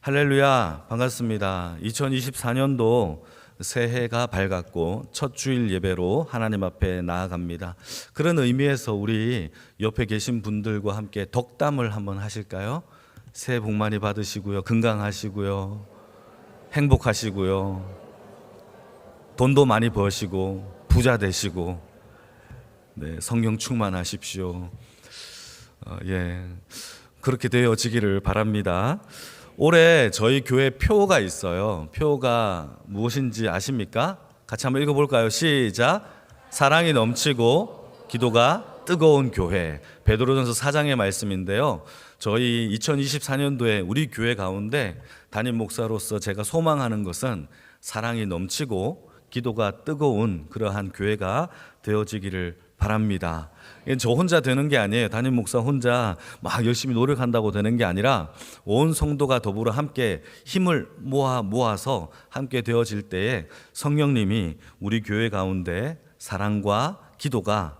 할렐루야, 반갑습니다. 2024년도 새해가 밝았고 첫 주일 예배로 하나님 앞에 나아갑니다. 그런 의미에서 우리 옆에 계신 분들과 함께 덕담을 한번 하실까요? 새해 복 많이 받으시고요, 건강하시고요, 행복하시고요, 돈도 많이 버시고 부자 되시고, 네, 성령 충만하십시오. 그렇게 되어지기를 바랍니다. 올해 저희 교회 표가 있어요. 표가 무엇인지 아십니까? 같이 한번 읽어볼까요? 시작. 사랑이 넘치고 기도가 뜨거운 교회. 베드로전서 4장의 말씀인데요. 저희 2024년도에 우리 교회 가운데 담임 목사로서 제가 소망하는 것은 사랑이 넘치고 기도가 뜨거운 그러한 교회가 되어지기를 바랍니다. 저 혼자 되는 게 아니에요. 담임 목사 혼자 막 열심히 노력한다고 되는 게 아니라 온 성도가 더불어 함께 힘을 모아서 함께 되어질 때에 성령님이 우리 교회 가운데 사랑과 기도가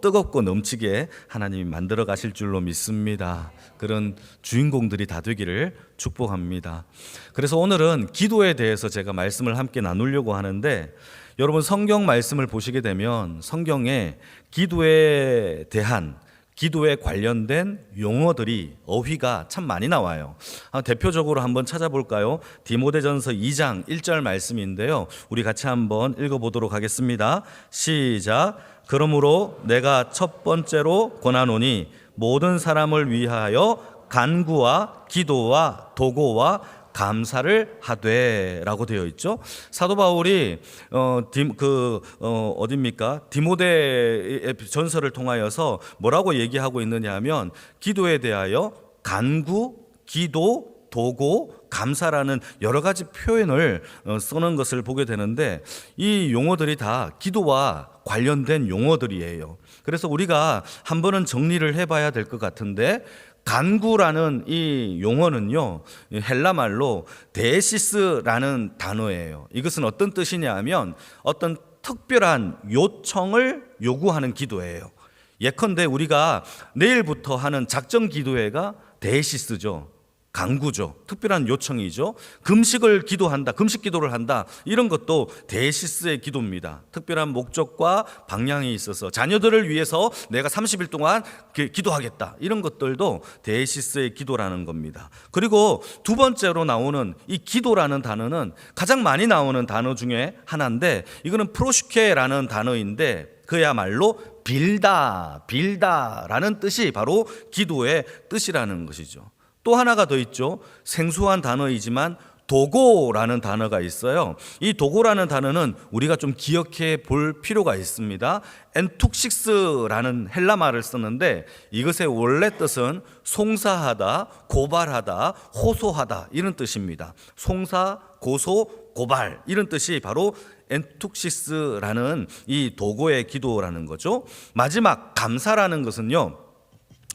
뜨겁고 넘치게 하나님이 만들어 가실 줄로 믿습니다. 그런 주인공들이 다 되기를 축복합니다. 그래서 오늘은 기도에 대해서 제가 말씀을 함께 나누려고 하는데, 여러분 성경 말씀을 보시게 되면 성경에 기도에 관련된 용어들이, 어휘가 참 많이 나와요. 대표적으로 한번 찾아볼까요? 디모데전서 2장 1절 말씀인데요, 우리 같이 한번 읽어보도록 하겠습니다. 시작. 그러므로 내가 첫 번째로 권하노니 모든 사람을 위하여 간구와 기도와 도고와 감사를 하되 라고 되어 있죠. 사도 바울이 디모데의 전서를 통하여서 뭐라고 얘기하고 있느냐 하면, 기도에 대하여 간구, 기도, 도고, 감사라는 여러 가지 표현을 쓰는 것을 보게 되는데, 이 용어들이 다 기도와 관련된 용어들이에요. 그래서 우리가 한 번은 정리를 해봐야 될 것 같은데, 간구라는 이 용어는요, 헬라말로 데시스라는 단어예요. 이것은 어떤 뜻이냐 하면 어떤 특별한 요청을 요구하는 기도예요. 예컨대 우리가 내일부터 하는 작정 기도회가 데시스죠. 간구죠. 특별한 요청이죠. 금식을 기도한다, 금식 기도를 한다, 이런 것도 데시스의 기도입니다. 특별한 목적과 방향이 있어서 자녀들을 위해서 내가 30일 동안 기도하겠다, 이런 것들도 데시스의 기도라는 겁니다. 그리고 두 번째로 나오는 이 기도라는 단어는 가장 많이 나오는 단어 중에 하나인데, 이거는 프로슈케라는 단어인데 그야말로 빌다라는 뜻이 바로 기도의 뜻이라는 것이죠. 또 하나가 더 있죠. 생소한 단어이지만 도고라는 단어가 있어요. 이 도고라는 단어는 우리가 좀 기억해 볼 필요가 있습니다. 엔툭식스라는 헬라 말을 쓰는데, 이것의 원래 뜻은 송사하다, 고발하다, 호소하다, 이런 뜻입니다. 송사, 고소, 고발, 이런 뜻이 바로 엔툭시스라는 이 도고의 기도라는 거죠. 마지막 감사라는 것은요,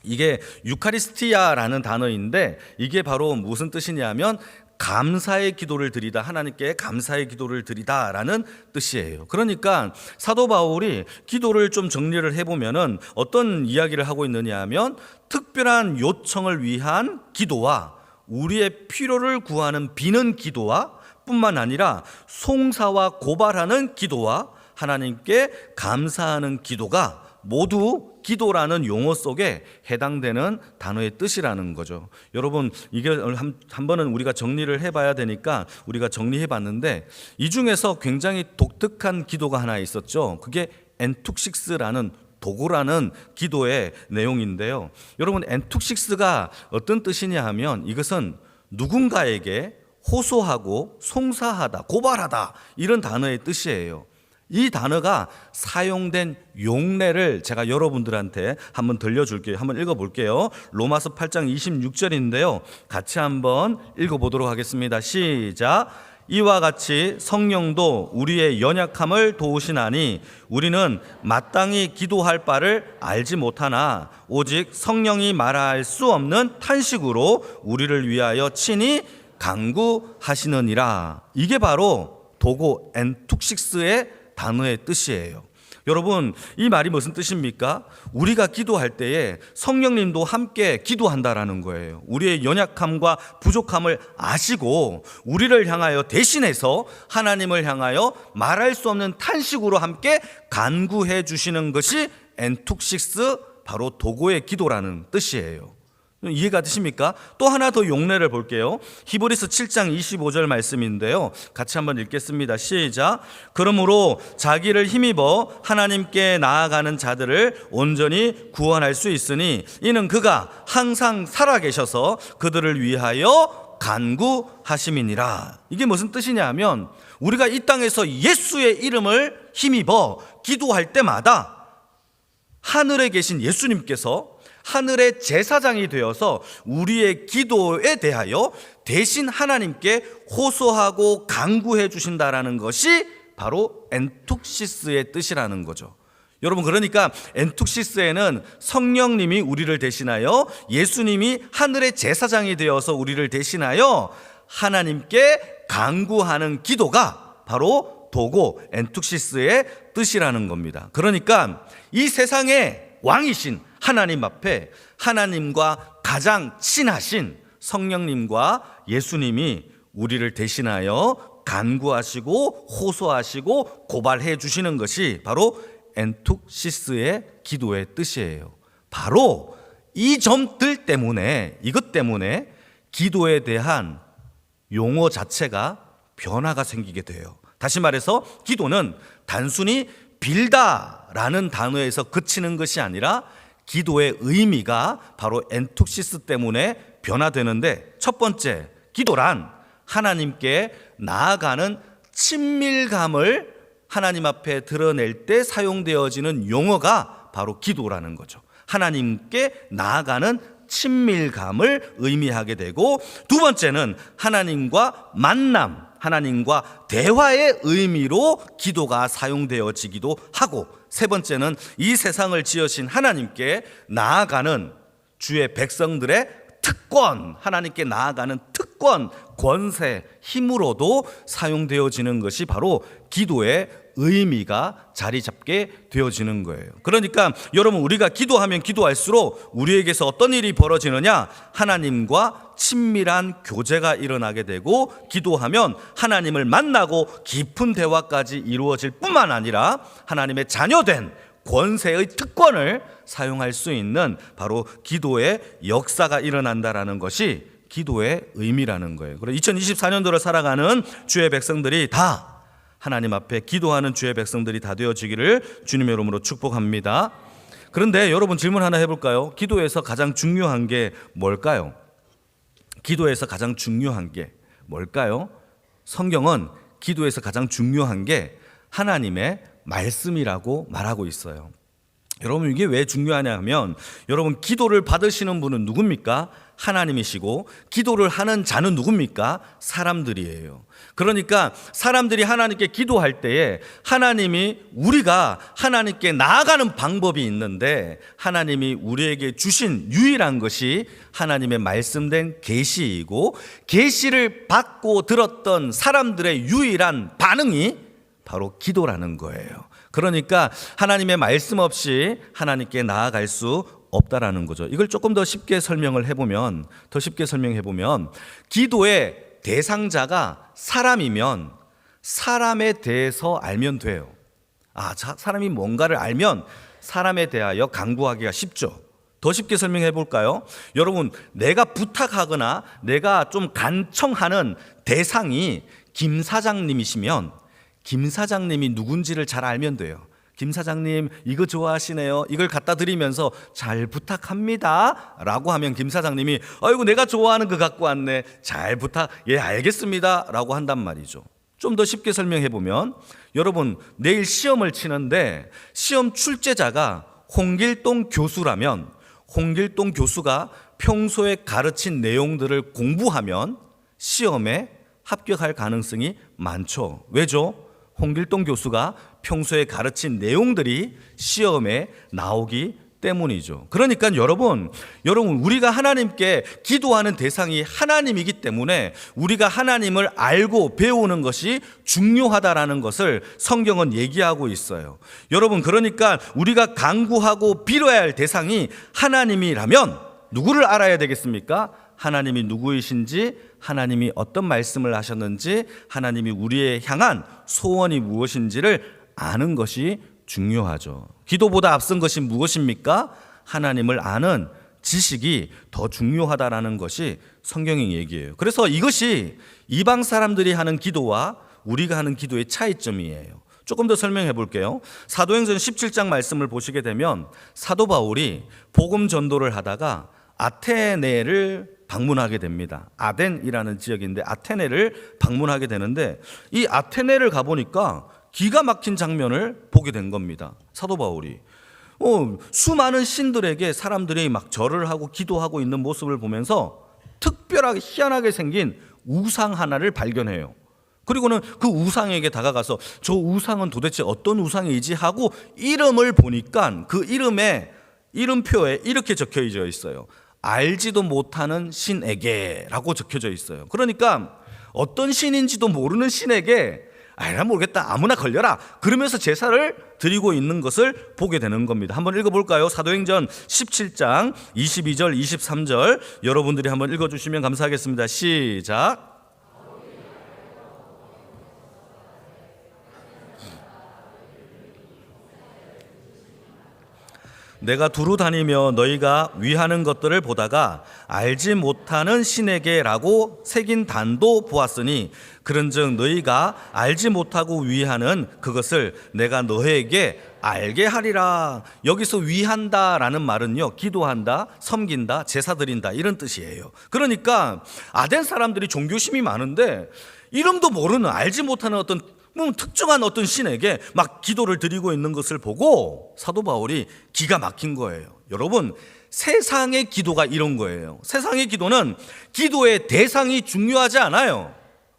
이게 유카리스티아라는 단어인데, 이게 바로 무슨 뜻이냐면 감사의 기도를 드리다, 하나님께 감사의 기도를 드리다라는 뜻이에요. 그러니까 사도 바울이 기도를 좀 정리를 해보면은 어떤 이야기를 하고 있느냐 하면, 특별한 요청을 위한 기도와 우리의 필요를 구하는 비는 기도와 뿐만 아니라 송사와 고발하는 기도와 하나님께 감사하는 기도가 모두 기도라는 용어 속에 해당되는 단어의 뜻이라는 거죠. 여러분, 이게 한 번은 우리가 정리를 해봐야 되니까 우리가 정리해봤는데, 이 중에서 굉장히 독특한 기도가 하나 있었죠. 그게 엔툭식스라는 도고라는 기도의 내용인데요. 여러분, 엔툭식스가 어떤 뜻이냐 하면, 이것은 누군가에게 호소하고 송사하다, 고발하다, 이런 단어의 뜻이에요. 이 단어가 사용된 용례를 제가 여러분들한테 한번 들려줄게요. 한번 읽어볼게요. 로마서 8장 26절인데요. 같이 한번 읽어보도록 하겠습니다. 시작. 이와 같이 성령도 우리의 연약함을 도우시나니 우리는 마땅히 기도할 바를 알지 못하나 오직 성령이 말할 수 없는 탄식으로 우리를 위하여 친히 간구하시느니라. 이게 바로 도고 엔툭식스의 단어의 뜻이에요. 여러분, 이 말이 무슨 뜻입니까? 우리가 기도할 때에 성령님도 함께 기도한다라는 거예요. 우리의 연약함과 부족함을 아시고 우리를 향하여 대신해서 하나님을 향하여 말할 수 없는 탄식으로 함께 간구해 주시는 것이 엔툭시스, 바로 도고의 기도라는 뜻이에요. 이해가 되십니까? 또 하나 더 용례를 볼게요. 히브리서 7장 25절 말씀인데요, 같이 한번 읽겠습니다. 시작. 그러므로 자기를 힘입어 하나님께 나아가는 자들을 온전히 구원할 수 있으니 이는 그가 항상 살아계셔서 그들을 위하여 간구하심이니라. 이게 무슨 뜻이냐 하면, 우리가 이 땅에서 예수의 이름을 힘입어 기도할 때마다 하늘에 계신 예수님께서 하늘의 제사장이 되어서 우리의 기도에 대하여 대신 하나님께 호소하고 간구해 주신다라는 것이 바로 엔툭시스의 뜻이라는 거죠. 여러분, 그러니까 엔툭시스에는 성령님이 우리를 대신하여, 예수님이 하늘의 제사장이 되어서 우리를 대신하여 하나님께 간구하는 기도가 바로 도고 엔툭시스의 뜻이라는 겁니다. 그러니까 이 세상의 왕이신 하나님 앞에 하나님과 가장 친하신 성령님과 예수님이 우리를 대신하여 간구하시고 호소하시고 고발해 주시는 것이 바로 엔툭시스의 기도의 뜻이에요. 바로 이 점들 때문에, 이것 때문에 기도에 대한 용어 자체가 변화가 생기게 돼요. 다시 말해서 기도는 단순히 빌다라는 단어에서 그치는 것이 아니라 기도의 의미가 바로 엔툭시스 때문에 변화되는데, 첫 번째, 기도란 하나님께 나아가는 친밀감을 하나님 앞에 드러낼 때 사용되어지는 용어가 바로 기도라는 거죠. 하나님께 나아가는 친밀감을 의미하게 되고, 두 번째는 하나님과 만남, 하나님과 대화의 의미로 기도가 사용되어지기도 하고, 세 번째는 이 세상을 지으신 하나님께 나아가는 주의 백성들의 특권, 하나님께 나아가는 특권, 권세, 힘으로도 사용되어지는 것이 바로 기도의 의미가 자리 잡게 되어지는 거예요. 그러니까 여러분, 우리가 기도하면 기도할수록 우리에게서 어떤 일이 벌어지느냐? 하나님과 친밀한 교제가 일어나게 되고, 기도하면 하나님을 만나고 깊은 대화까지 이루어질 뿐만 아니라 하나님의 자녀된 권세의 특권을 사용할 수 있는 바로 기도의 역사가 일어난다라는 것이 기도의 의미라는 거예요. 그래서 2024년도를 살아가는 주의 백성들이 다, 하나님 앞에 기도하는 주의 백성들이 다 되어지기를 주님의 이름으로 축복합니다. 그런데 여러분, 질문 하나 해볼까요? 기도에서 가장 중요한 게 뭘까요? 기도에서 가장 중요한 게 뭘까요? 성경은 기도에서 가장 중요한 게 하나님의 말씀이라고 말하고 있어요. 여러분, 이게 왜 중요하냐 하면, 여러분, 기도를 받으시는 분은 누굽니까? 하나님이시고, 기도를 하는 자는 누굽니까? 사람들이에요. 그러니까 사람들이 하나님께 기도할 때에 하나님이, 우리가 하나님께 나아가는 방법이 있는데, 하나님이 우리에게 주신 유일한 것이 하나님의 말씀된 계시이고, 계시를 받고 들었던 사람들의 유일한 반응이 바로 기도라는 거예요. 그러니까 하나님의 말씀 없이 하나님께 나아갈 수 없다라는 거죠. 이걸 조금 더 쉽게 설명을 해보면, 기도의 대상자가 사람이면 사람에 대해서 알면 돼요. 사람이 뭔가를 알면 사람에 대하여 간구하기가 쉽죠. 더 쉽게 설명해 볼까요? 여러분, 내가 부탁하거나 내가 좀 간청하는 대상이 김 사장님이시면 김 사장님이 누군지를 잘 알면 돼요. 김 사장님, 이거 좋아하시네요. 이걸 갖다 드리면서 잘 부탁합니다 라고 하면 김 사장님이, 아이고, 내가 좋아하는 거 갖고 왔네, 잘 부탁, 예, 알겠습니다 라고 한단 말이죠. 좀 더 쉽게 설명해 보면, 여러분, 내일 시험을 치는데 시험 출제자가 홍길동 교수라면, 홍길동 교수가 평소에 가르친 내용들을 공부하면 시험에 합격할 가능성이 많죠. 왜죠? 홍길동 교수가 평소에 가르친 내용들이 시험에 나오기 때문이죠. 그러니까 여러분 우리가 하나님께 기도하는 대상이 하나님이기 때문에 우리가 하나님을 알고 배우는 것이 중요하다라는 것을 성경은 얘기하고 있어요. 여러분, 그러니까 우리가 간구하고 빌어야 할 대상이 하나님이라면 누구를 알아야 되겠습니까? 하나님이 누구이신지, 하나님이 어떤 말씀을 하셨는지, 하나님이 우리에 향한 소원이 무엇인지를 아는 것이 중요하죠. 기도보다 앞선 것이 무엇입니까? 하나님을 아는 지식이 더 중요하다라는 것이 성경의 얘기예요. 그래서 이것이 이방 사람들이 하는 기도와 우리가 하는 기도의 차이점이에요. 조금 더 설명해 볼게요. 사도행전 17장 말씀을 보시게 되면 사도 바울이 복음 전도를 하다가 아테네를 방문하게 됩니다. 아덴이라는 지역인데 아테네를 방문하게 되는데 이 아테네를 가보니까 기가 막힌 장면을 보게 된 겁니다. 사도 바울이 수많은 신들에게 사람들이 막 절을 하고 기도하고 있는 모습을 보면서 특별하게 희한하게 생긴 우상 하나를 발견해요. 그리고는 그 우상에게 다가가서 저 우상은 도대체 어떤 우상이지 하고 이름을 보니까 그 이름표에 이렇게 적혀져 있어요. 알지도 못하는 신에게 라고 적혀져 있어요. 그러니까 어떤 신인지도 모르는 신에게 난 모르겠다, 아무나 걸려라 그러면서 제사를 드리고 있는 것을 보게 되는 겁니다. 한번 읽어볼까요? 사도행전 17장 22절 23절 여러분들이 한번 읽어주시면 감사하겠습니다. 시작. 내가 두루 다니며 너희가 위하는 것들을 보다가 알지 못하는 신에게라고 새긴 단도 보았으니 그런즉 너희가 알지 못하고 위하는 그것을 내가 너희에게 알게 하리라. 여기서 위한다라는 말은요, 기도한다, 섬긴다, 제사 드린다 이런 뜻이에요. 그러니까 아덴 사람들이 종교심이 많은데 이름도 모르는, 알지 못하는 어떤 특정한 어떤 신에게 막 기도를 드리고 있는 것을 보고 사도 바울이 기가 막힌 거예요. 여러분, 세상의 기도가 이런 거예요. 세상의 기도는 기도의 대상이 중요하지 않아요.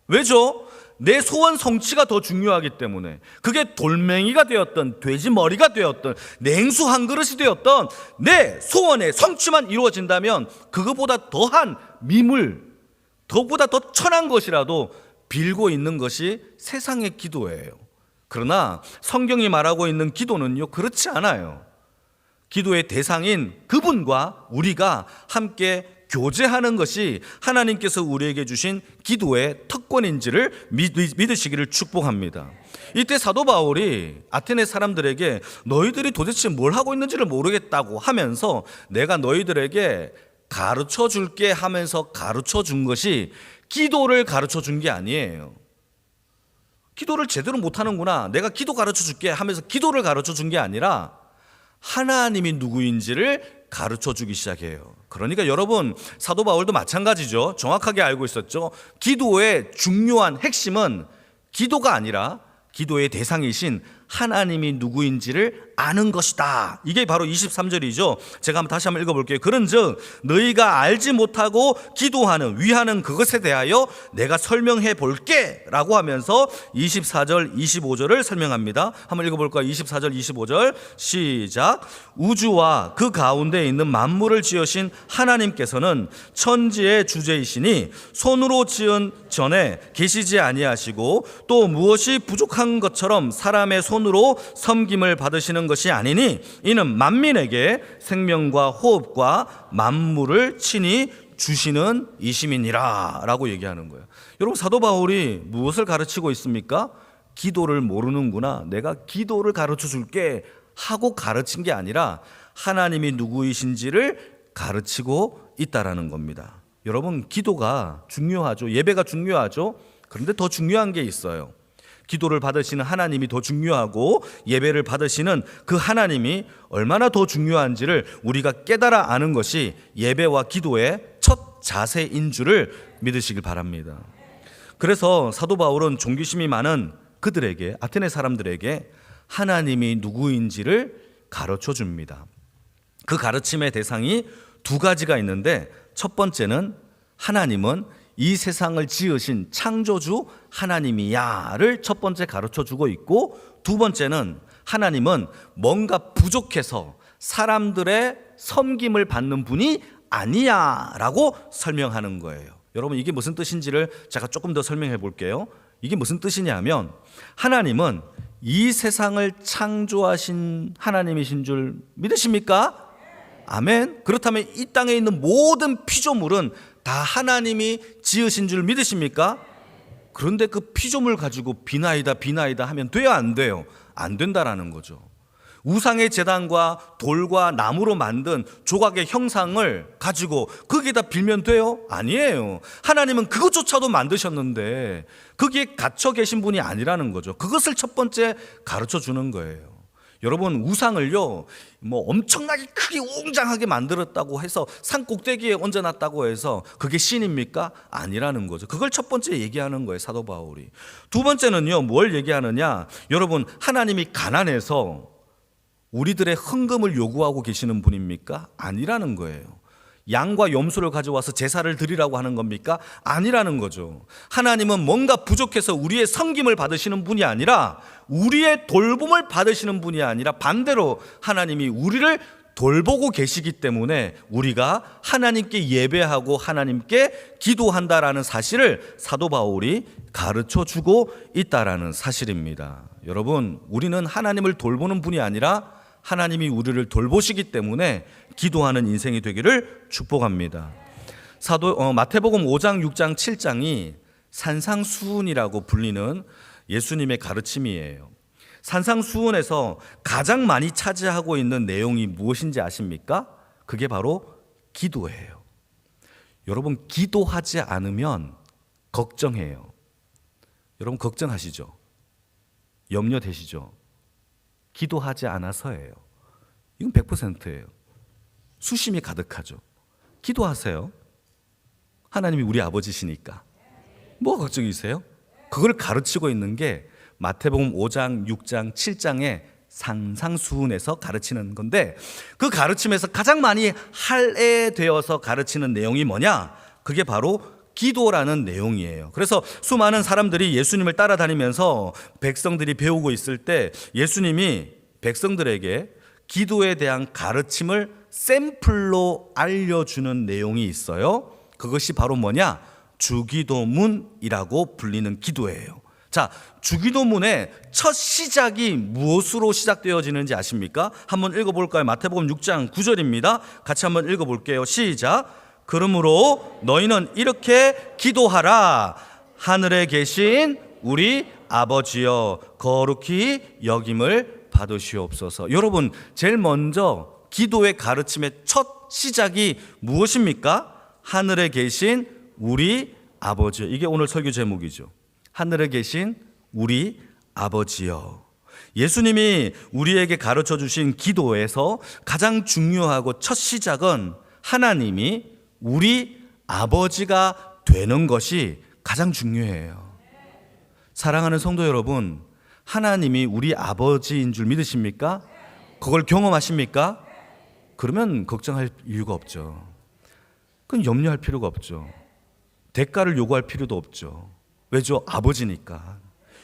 왜죠? 내 소원 성취가 더 중요하기 때문에. 그게 돌멩이가 되었던, 돼지 머리가 되었던, 냉수 한 그릇이 되었던 내 소원의 성취만 이루어진다면 그거보다 더한 미물, 그거보다 더 천한 것이라도 빌고 있는 것이 세상의 기도예요. 그러나 성경이 말하고 있는 기도는요, 그렇지 않아요. 기도의 대상인 그분과 우리가 함께 교제하는 것이 하나님께서 우리에게 주신 기도의 특권인지를 믿으시기를 축복합니다. 이때 사도 바울이 아테네 사람들에게 너희들이 도대체 뭘 하고 있는지를 모르겠다고 하면서 내가 너희들에게 가르쳐 줄게 하면서 가르쳐 준 것이 기도를 가르쳐 준 게 아니에요. 기도를 제대로 못하는구나, 내가 기도 가르쳐 줄게 하면서 기도를 가르쳐 준 게 아니라 하나님이 누구인지를 가르쳐 주기 시작해요. 그러니까 여러분, 사도 바울도 마찬가지죠. 정확하게 알고 있었죠. 기도의 중요한 핵심은 기도가 아니라 기도의 대상이신 하나님이 누구인지를 아는 것이다. 이게 바로 23절이죠. 제가 다시 한번 읽어볼게요. 그런즉 너희가 알지 못하고 기도하는 위하는 그것에 대하여 내가 설명해 볼게 라고 하면서 24절 25절을 설명합니다. 한번 읽어볼까요? 24절 25절 시작. 우주와 그 가운데 있는 만물을 지으신 하나님께서는 천지의 주제이시니 손으로 지은 전에 계시지 아니하시고 또 무엇이 부족한 것처럼 사람의 손으로 섬김을 받으시는 것이 아니니 이는 만민에게 생명과 호흡과 만물을 친히 주시는 이심이니라 라고 얘기하는 거예요. 여러분, 사도 바울이 무엇을 가르치고 있습니까? 기도를 모르는구나, 내가 기도를 가르쳐 줄게 하고 가르친 게 아니라 하나님이 누구이신지를 가르치고 있다라는 겁니다. 여러분, 기도가 중요하죠. 예배가 중요하죠. 그런데 더 중요한 게 있어요. 기도를 받으시는 하나님이 더 중요하고 예배를 받으시는 그 하나님이 얼마나 더 중요한지를 우리가 깨달아 아는 것이 예배와 기도의 첫 자세인 줄을 믿으시길 바랍니다. 그래서 사도 바울은 종교심이 많은 그들에게, 아테네 사람들에게 하나님이 누구인지를 가르쳐 줍니다. 그 가르침의 대상이 두 가지가 있는데, 첫 번째는 하나님은 이 세상을 지으신 창조주 하나님이야를 첫 번째 가르쳐 주고 있고, 두 번째는 하나님은 뭔가 부족해서 사람들의 섬김을 받는 분이 아니야라고 설명하는 거예요. 여러분, 이게 무슨 뜻인지를 제가 조금 더 설명해 볼게요. 이게 무슨 뜻이냐면, 하나님은 이 세상을 창조하신 하나님이신 줄 믿으십니까? 아멘. 그렇다면 이 땅에 있는 모든 피조물은 다 하나님이 지으신 줄 믿으십니까? 그런데 그 피조물 가지고 비나이다 하면 돼요, 안 돼요? 안 된다라는 거죠. 우상의 제단과 돌과 나무로 만든 조각의 형상을 가지고 거기에다 빌면 돼요? 아니에요. 하나님은 그것조차도 만드셨는데 거기에 갇혀 계신 분이 아니라는 거죠. 그것을 첫 번째 가르쳐 주는 거예요. 여러분, 우상을요 엄청나게 크게 웅장하게 만들었다고 해서 산 꼭대기에 얹어놨다고 해서 그게 신입니까? 아니라는 거죠. 그걸 첫 번째 얘기하는 거예요, 사도 바울이. 두 번째는요, 뭘 얘기하느냐, 여러분, 하나님이 가난해서 우리들의 헌금을 요구하고 계시는 분입니까? 아니라는 거예요. 양과 염소를 가져와서 제사를 드리라고 하는 겁니까? 아니라는 거죠. 하나님은 뭔가 부족해서 우리의 섬김을 받으시는 분이 아니라, 우리의 돌봄을 받으시는 분이 아니라 반대로 하나님이 우리를 돌보고 계시기 때문에 우리가 하나님께 예배하고 하나님께 기도한다라는 사실을 사도 바울이 가르쳐 주고 있다라는 사실입니다. 여러분, 우리는 하나님을 돌보는 분이 아니라 하나님이 우리를 돌보시기 때문에 기도하는 인생이 되기를 축복합니다. 마태복음 5장, 6장, 7장이 산상수훈이라고 불리는 예수님의 가르침이에요. 산상수훈에서 가장 많이 차지하고 있는 내용이 무엇인지 아십니까? 그게 바로 기도예요. 여러분, 기도하지 않으면 걱정해요. 여러분, 걱정하시죠? 염려되시죠? 기도하지 않아서예요. 이건 100%예요. 수심이 가득하죠. 기도하세요. 하나님이 우리 아버지시니까. 뭐가 걱정이세요? 그걸 가르치고 있는 게 마태복음 5장, 6장, 7장의 산상수훈에서 가르치는 건데, 그 가르침에서 가장 많이 할애되어서 가르치는 내용이 뭐냐? 그게 바로 기도라는 내용이에요. 그래서 수많은 사람들이 예수님을 따라다니면서 백성들이 배우고 있을 때 예수님이 백성들에게 기도에 대한 가르침을 샘플로 알려주는 내용이 있어요. 그것이 바로 뭐냐? 주기도문이라고 불리는 기도예요. 자, 주기도문의 첫 시작이 무엇으로 시작되어지는지 아십니까? 한번 읽어볼까요? 마태복음 6장 9절입니다. 같이 한번 읽어볼게요. 시작. 그러므로 너희는 이렇게 기도하라. 하늘에 계신 우리 아버지여, 거룩히 여김을 받으시옵소서. 여러분, 제일 먼저 기도의 가르침의 첫 시작이 무엇입니까? 하늘에 계신 우리 아버지여. 이게 오늘 설교 제목이죠. 하늘에 계신 우리 아버지여. 예수님이 우리에게 가르쳐 주신 기도에서 가장 중요하고 첫 시작은 하나님이 우리 아버지가 되는 것이 가장 중요해요. 사랑하는 성도 여러분, 하나님이 우리 아버지인 줄 믿으십니까? 그걸 경험하십니까? 그러면 걱정할 이유가 없죠. 그건 염려할 필요가 없죠. 대가를 요구할 필요도 없죠. 왜죠? 아버지니까.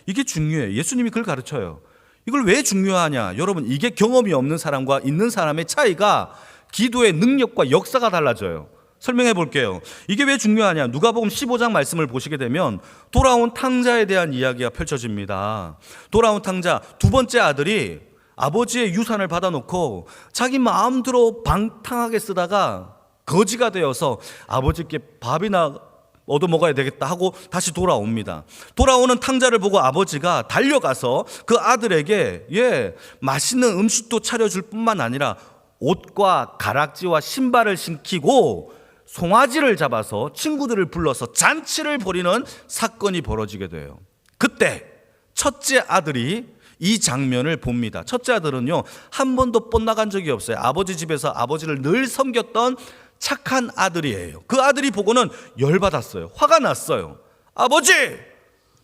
이게 중요해요. 예수님이 그걸 가르쳐요. 이걸 왜 중요하냐? 여러분, 이게 경험이 없는 사람과 있는 사람의 차이가 기도의 능력과 역사가 달라져요. 설명해 볼게요. 이게 왜 중요하냐? 누가복음 15장 말씀을 보시게 되면 돌아온 탕자에 대한 이야기가 펼쳐집니다. 돌아온 탕자, 두 번째 아들이 아버지의 유산을 받아놓고 자기 마음대로 방탕하게 쓰다가 거지가 되어서 아버지께 밥이나 얻어 먹어야 되겠다 하고 다시 돌아옵니다. 돌아오는 탕자를 보고 아버지가 달려가서 그 아들에게 맛있는 음식도 차려줄 뿐만 아니라 옷과 가락지와 신발을 신기고 송아지를 잡아서 친구들을 불러서 잔치를 벌이는 사건이 벌어지게 돼요. 그때 첫째 아들이 이 장면을 봅니다. 첫째 아들은요, 한 번도 뻗나간 적이 없어요. 아버지 집에서 아버지를 늘 섬겼던 착한 아들이에요. 그 아들이 보고는 열받았어요. 화가 났어요. 아버지,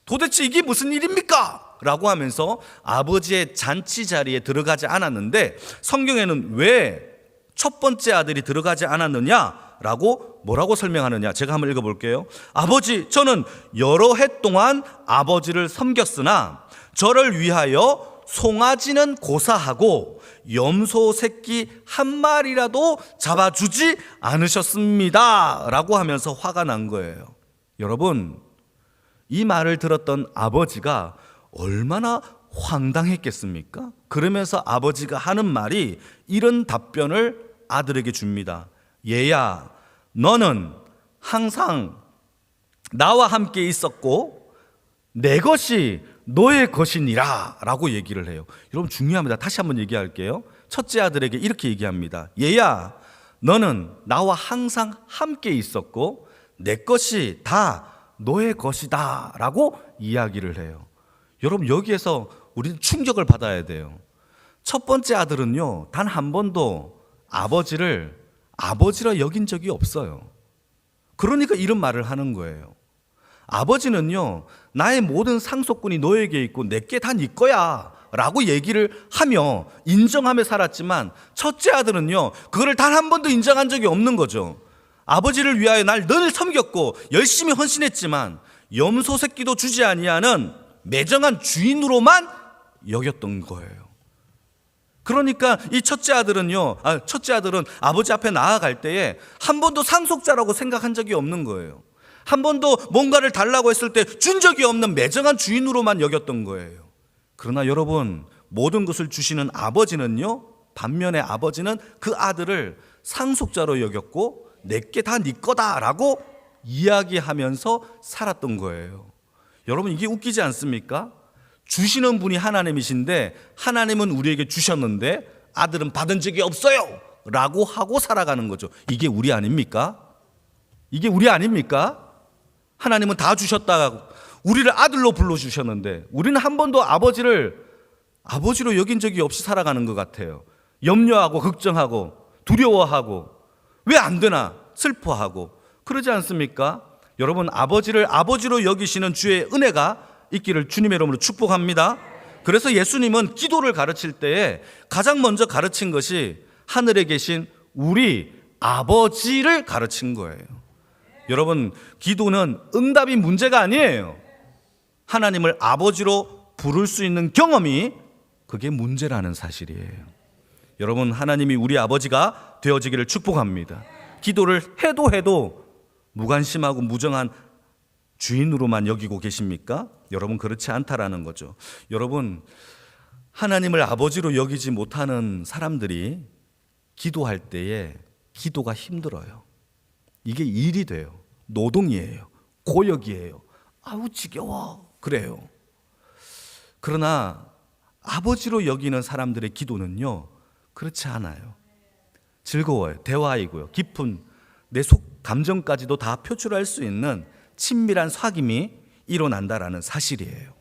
도대체 이게 무슨 일입니까? 라고 하면서 아버지의 잔치 자리에 들어가지 않았는데, 성경에는 왜 첫 번째 아들이 들어가지 않았느냐? 라고 뭐라고 설명하느냐? 제가 한번 읽어볼게요. 아버지, 저는 여러 해 동안 아버지를 섬겼으나 저를 위하여 송아지는 고사하고 염소 새끼 한 마리라도 잡아주지 않으셨습니다 라고 하면서 화가 난 거예요. 여러분, 이 말을 들었던 아버지가 얼마나 황당했겠습니까? 그러면서 아버지가 하는 말이 이런 답변을 아들에게 줍니다. 얘야, 너는 항상 나와 함께 있었고 내 것이 너의 것이니라 라고 얘기를 해요. 여러분, 중요합니다. 다시 한번 얘기할게요. 첫째 아들에게 이렇게 얘기합니다. 얘야, 너는 나와 항상 함께 있었고 내 것이 다 너의 것이다 라고 이야기를 해요. 여러분, 여기에서 우리는 충격을 받아야 돼요. 첫 번째 아들은요, 단 한 번도 아버지를 아버지라 여긴 적이 없어요. 그러니까 이런 말을 하는 거예요. 아버지는요, 나의 모든 상속권이 너에게 있고 내게 다 네 거야 라고 얘기를 하며 인정하며 살았지만, 첫째 아들은요, 그거를 단 한 번도 인정한 적이 없는 거죠. 아버지를 위하여 날 늘 섬겼고 열심히 헌신했지만 염소 새끼도 주지 아니하는 매정한 주인으로만 여겼던 거예요. 그러니까 이 첫째 아들은 아버지 앞에 나아갈 때에 한 번도 상속자라고 생각한 적이 없는 거예요. 한 번도 뭔가를 달라고 했을 때 준 적이 없는 매정한 주인으로만 여겼던 거예요. 그러나 여러분, 모든 것을 주시는 아버지는요, 반면에 아버지는 그 아들을 상속자로 여겼고 내게 다 네 거다라고 이야기하면서 살았던 거예요. 여러분, 이게 웃기지 않습니까? 주시는 분이 하나님이신데 하나님은 우리에게 주셨는데 아들은 받은 적이 없어요 라고 하고 살아가는 거죠. 이게 우리 아닙니까? 이게 우리 아닙니까? 하나님은 다 주셨다고 우리를 아들로 불러주셨는데 우리는 한 번도 아버지를 아버지로 여긴 적이 없이 살아가는 것 같아요. 염려하고 걱정하고 두려워하고 왜 안 되나 슬퍼하고 그러지 않습니까? 여러분, 아버지를 아버지로 여기시는 주의 은혜가 있기를 주님의 이름으로 축복합니다. 그래서 예수님은 기도를 가르칠 때에 가장 먼저 가르친 것이 하늘에 계신 우리 아버지를 가르친 거예요. 여러분, 기도는 응답이 문제가 아니에요. 하나님을 아버지로 부를 수 있는 경험이 그게 문제라는 사실이에요. 여러분, 하나님이 우리 아버지가 되어지기를 축복합니다. 기도를 해도 무관심하고 무정한 주인으로만 여기고 계십니까? 여러분, 그렇지 않다라는 거죠. 여러분, 하나님을 아버지로 여기지 못하는 사람들이 기도할 때에 기도가 힘들어요. 이게 일이 돼요. 노동이에요. 고역이에요. 아우 지겨워. 그래요. 그러나 아버지로 여기는 사람들의 기도는요, 그렇지 않아요. 즐거워요. 대화이고요. 깊은 내 속 감정까지도 다 표출할 수 있는 친밀한 사귐이 일어난다라는 사실이에요.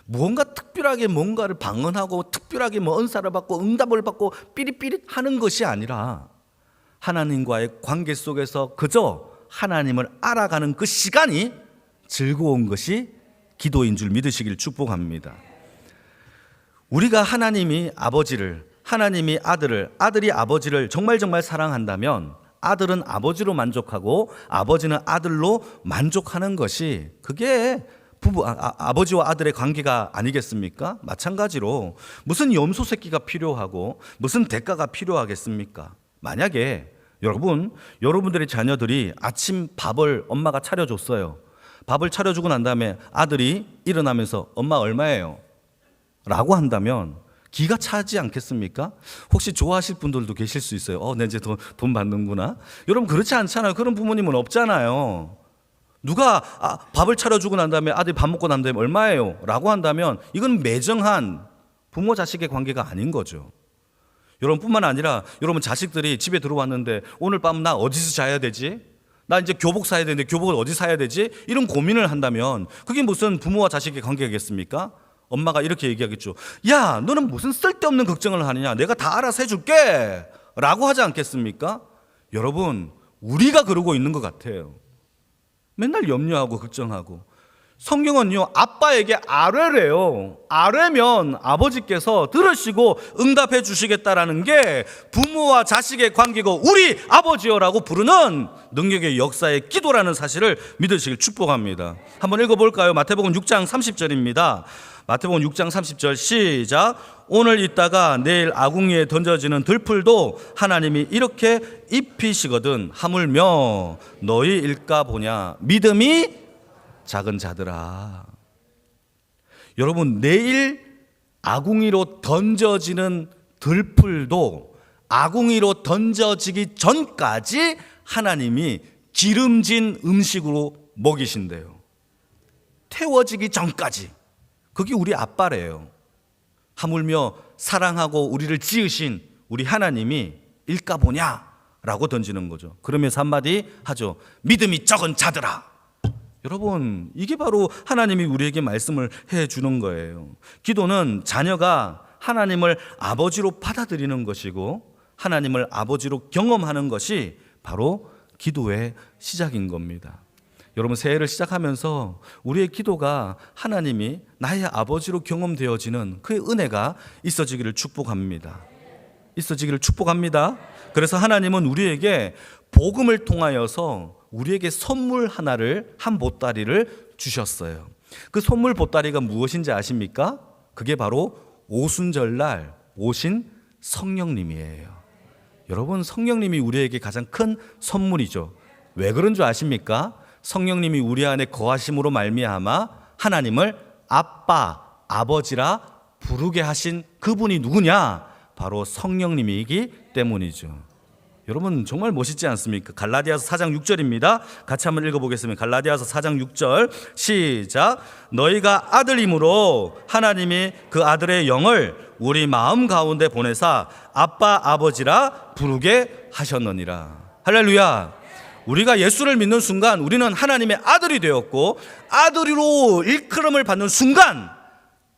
무언가 특별하게 뭔가를 방언하고 특별하게 은사를 받고 응답을 받고 삐릿삐릿 하는 것이 아니라 하나님과의 관계 속에서 그저 하나님을 알아가는 그 시간이 즐거운 것이 기도인 줄 믿으시길 축복합니다. 우리가 하나님이 아버지를, 하나님이 아들을, 아들이 아버지를 정말 사랑한다면 아들은 아버지로 만족하고 아버지는 아들로 만족하는 것이 그게 아버지와 아들의 관계가 아니겠습니까? 마찬가지로 무슨 염소 새끼가 필요하고 무슨 대가가 필요하겠습니까? 만약에 여러분들의 자녀들이 아침 밥을 엄마가 차려줬어요. 밥을 차려주고 난 다음에 아들이 일어나면서 엄마 얼마예요? 라고 한다면 기가 차지 않겠습니까? 혹시 좋아하실 분들도 계실 수 있어요. 내 이제 돈 받는구나. 여러분, 그렇지 않잖아요. 그런 부모님은 없잖아요. 누가 밥을 차려주고 난 다음에 아들이 밥 먹고 난 다음에 얼마예요? 라고 한다면 이건 매정한 부모 자식의 관계가 아닌 거죠. 여러분뿐만 아니라 여러분 자식들이 집에 들어왔는데 오늘 밤 나 어디서 자야 되지? 나 이제 교복 사야 되는데 교복을 어디 사야 되지? 이런 고민을 한다면 그게 무슨 부모와 자식의 관계겠습니까? 엄마가 이렇게 얘기하겠죠. 야, 너는 무슨 쓸데없는 걱정을 하느냐? 내가 다 알아서 해줄게 라고 하지 않겠습니까? 여러분, 우리가 그러고 있는 것 같아요. 맨날 염려하고 걱정하고. 성경은요, 아빠에게 아뢰래요. 아뢰면 아버지께서 들으시고 응답해 주시겠다라는 게 부모와 자식의 관계고 우리 아버지여라고 부르는 능력의 역사의 기도라는 사실을 믿으시길 축복합니다. 한번 읽어볼까요? 마태복음 6장 30절입니다. 마태복음 6장 30절 시작. 오늘 있다가 내일 아궁이에 던져지는 들풀도 하나님이 이렇게 입히시거든 하물며 너희 일까 보냐 믿음이 작은 자들아. 여러분, 내일 아궁이로 던져지는 들풀도 아궁이로 던져지기 전까지 하나님이 기름진 음식으로 먹이신대요. 태워지기 전까지. 그게 우리 아빠래요. 하물며 사랑하고 우리를 지으신 우리 하나님이 일까 보냐 라고 던지는 거죠. 그러면서 한마디 하죠. 믿음이 적은 자들아. 여러분, 이게 바로 하나님이 우리에게 말씀을 해주는 거예요. 기도는 자녀가 하나님을 아버지로 받아들이는 것이고 하나님을 아버지로 경험하는 것이 바로 기도의 시작인 겁니다. 여러분, 새해를 시작하면서 우리의 기도가 하나님이 나의 아버지로 경험되어지는 그의 은혜가 있어지기를 축복합니다. 있어지기를 축복합니다. 그래서 하나님은 우리에게 복음을 통하여서 우리에게 선물 하나를, 한 보따리를 주셨어요. 그 선물 보따리가 무엇인지 아십니까? 그게 바로 오순절날 오신 성령님이에요. 여러분, 성령님이 우리에게 가장 큰 선물이죠. 왜 그런 줄 아십니까? 성령님이 우리 안에 거하심으로 말미암아 하나님을 아빠, 아버지라 부르게 하신 그분이 누구냐? 바로 성령님이기 때문이죠. 여러분, 정말 멋있지 않습니까? 갈라디아서 4장 6절입니다. 같이 한번 읽어보겠습니다. 갈라디아서 4장 6절 시작. 너희가 아들임으로 하나님이 그 아들의 영을 우리 마음 가운데 보내사 아빠 아버지라 부르게 하셨느니라. 할렐루야. 우리가 예수를 믿는 순간 우리는 하나님의 아들이 되었고, 아들로 일컬음을 받는 순간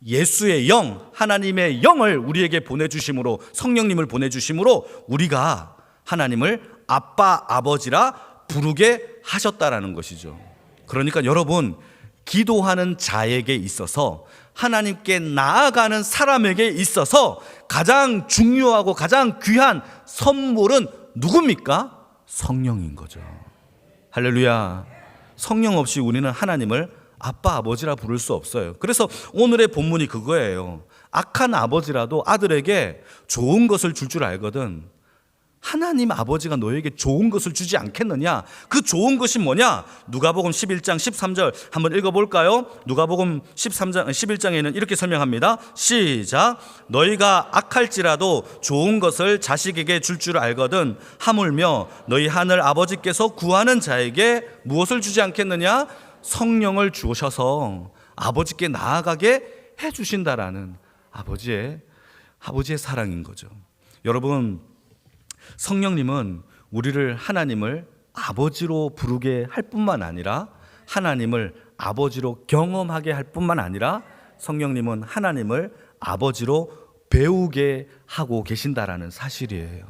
예수의 영, 하나님의 영을 우리에게 보내주심으로, 성령님을 보내주심으로 우리가 하나님을 아빠, 아버지라 부르게 하셨다라는 것이죠. 그러니까 여러분, 기도하는 자에게 있어서, 하나님께 나아가는 사람에게 있어서 가장 중요하고 가장 귀한 선물은 누굽니까? 성령인 거죠. 할렐루야. 성령 없이 우리는 하나님을 아빠, 아버지라 부를 수 없어요. 그래서 오늘의 본문이 그거예요. 악한 아버지라도 아들에게 좋은 것을 줄 알거든. 하나님 아버지가 너에게 좋은 것을 주지 않겠느냐? 그 좋은 것이 뭐냐? 누가복음 11장 13절 한번 읽어볼까요? 누가복음 11장에는 이렇게 설명합니다. 시작. 너희가 악할지라도 좋은 것을 자식에게 줄 알거든 하물며 너희 하늘 아버지께서 구하는 자에게 무엇을 주지 않겠느냐? 성령을 주셔서 아버지께 나아가게 해주신다라는 아버지의 사랑인 거죠. 여러분, 성령님은 우리를 하나님을 아버지로 부르게 할 뿐만 아니라 하나님을 아버지로 경험하게 할 뿐만 아니라 성령님은 하나님을 아버지로 배우게 하고 계신다라는 사실이에요.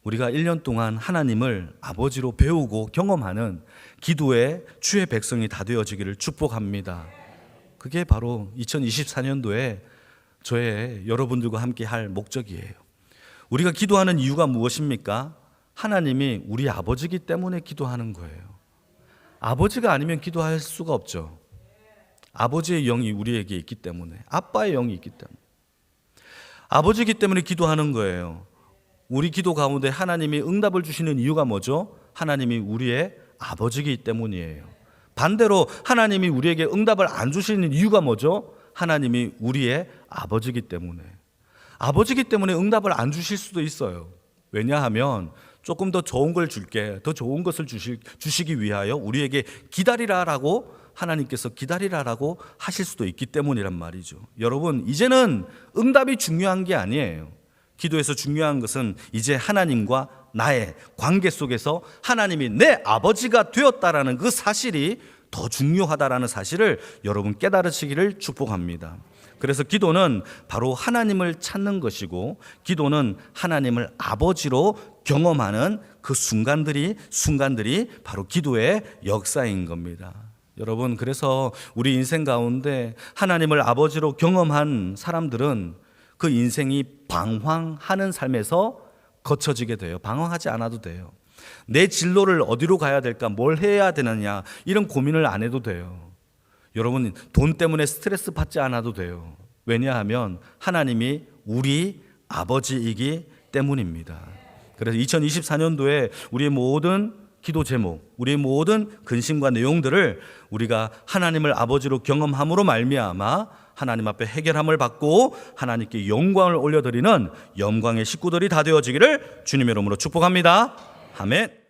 우리가 1년 동안 하나님을 아버지로 배우고 경험하는 기도의 주의 백성이 다 되어지기를 축복합니다. 그게 바로 2024년도에 저의 여러분들과 함께 할 목적이에요. 우리가 기도하는 이유가 무엇입니까? 하나님이 우리 아버지이기 때문에 기도하는 거예요. 아버지가 아니면 기도할 수가 없죠. 아버지의 영이 우리에게 있기 때문에, 아빠의 영이 있기 때문에, 아버지이기 때문에 기도하는 거예요. 우리 기도 가운데 하나님이 응답을 주시는 이유가 뭐죠? 하나님이 우리의 아버지이기 때문이에요. 반대로 하나님이 우리에게 응답을 안 주시는 이유가 뭐죠? 하나님이 우리의 아버지이기 때문에. 아버지이기 때문에 응답을 안 주실 수도 있어요. 왜냐하면 조금 더 좋은 걸 줄게, 더 좋은 것을 주시기 위하여 우리에게 기다리라라고, 하나님께서 기다리라라고 하실 수도 있기 때문이란 말이죠. 여러분, 이제는 응답이 중요한 게 아니에요. 기도에서 중요한 것은 이제 하나님과 나의 관계 속에서 하나님이 내 아버지가 되었다라는 그 사실이 더 중요하다라는 사실을 여러분 깨달으시기를 축복합니다. 그래서 기도는 바로 하나님을 찾는 것이고, 기도는 하나님을 아버지로 경험하는 그 순간들이 바로 기도의 역사인 겁니다. 여러분, 그래서 우리 인생 가운데 하나님을 아버지로 경험한 사람들은 그 인생이 방황하는 삶에서 거쳐지게 돼요. 방황하지 않아도 돼요. 내 진로를 어디로 가야 될까, 뭘 해야 되느냐, 이런 고민을 안 해도 돼요. 여러분, 돈 때문에 스트레스 받지 않아도 돼요. 왜냐하면 하나님이 우리 아버지이기 때문입니다. 그래서 2024년도에 우리의 모든 기도 제목, 우리의 모든 근심과 내용들을 우리가 하나님을 아버지로 경험함으로 말미암아 하나님 앞에 해결함을 받고 하나님께 영광을 올려드리는 영광의 식구들이 다 되어지기를 주님의 이름으로 축복합니다. 아멘.